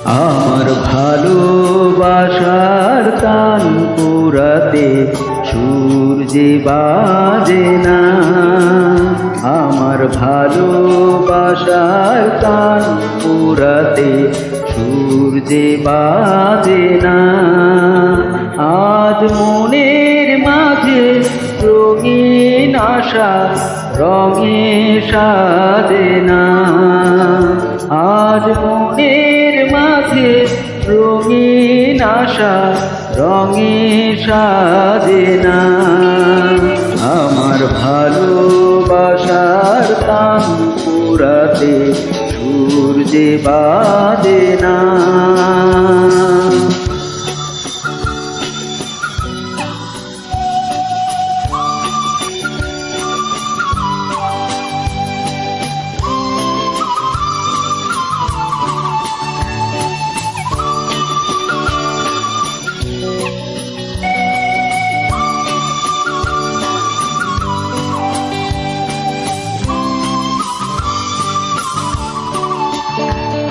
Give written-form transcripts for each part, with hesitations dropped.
আমার ভালোবাসার তান পুরাতে সূর্যে বাজে না, আমার ভালোবাসার তান পুরাতে সূর্যে বাজে না। আজ মনের মাঝে রঙিন আশা রঙে সাজে না, আজ মনের মাঝে রঙিন আশা রঙে সাজে না। আমার ভালোবাসার তান পুরাতে সূর্যে বাজে না।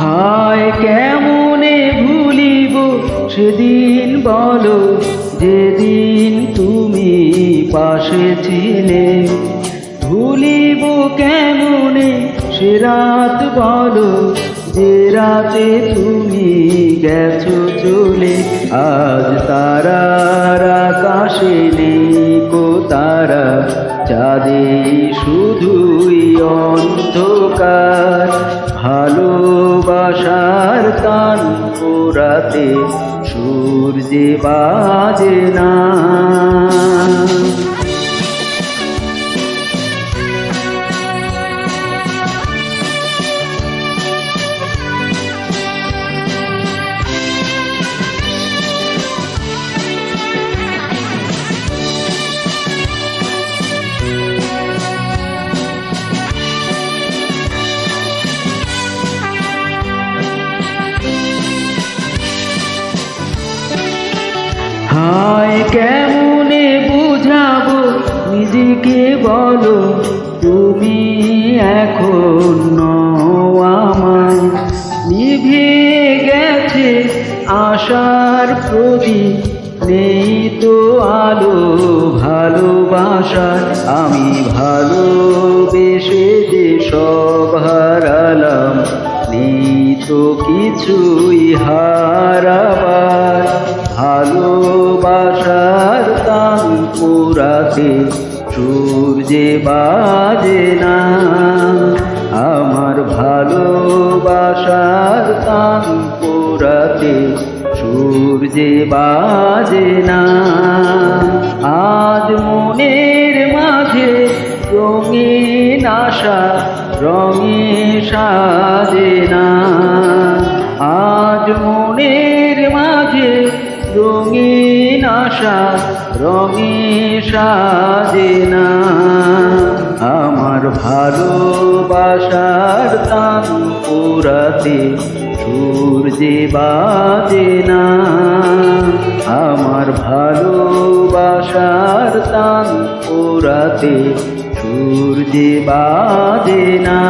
হায় কেমনে ভুলিব সেদিন বলো, যেদিন তুমি পাশে ছিলে। ভুলিব কেমনে সে রাত বলো, যে রাতে তুমি গেছো চলে। আজ তারার আকাশে নেই কো তারা, চাঁদে শুধুই অন্ধকার। ভালোবাসার তান পোড়াতে সূর্যে বাজে না। হায় কেমনে বুঝাবো নিজেকে বলো, তুমি এখন নও আমায়। নিভে গেছে আশার প্রদীপ, নেই তো আলো ভালোবাসার। আমি ভালোবেসে যে সব হারালাম, নেই তো কিছুই হারাবার। ভালোবাসার তান পোড়াতে সূর্যে বাজে না, আমার ভালোবাসার তান পোড়াতে সূর্যে বাজে না। আজ মনের মাঝে রঙিন আশা রঙে সাজে না, আজ মনের মাঝে রঙিন আশা রঙে সাজে না। আমার ভালোবাসার তান পোড়াতে সূর্যে বাজে না, আমার ভালোবাসার তান পোড়াতে সূর্যে বাজে না।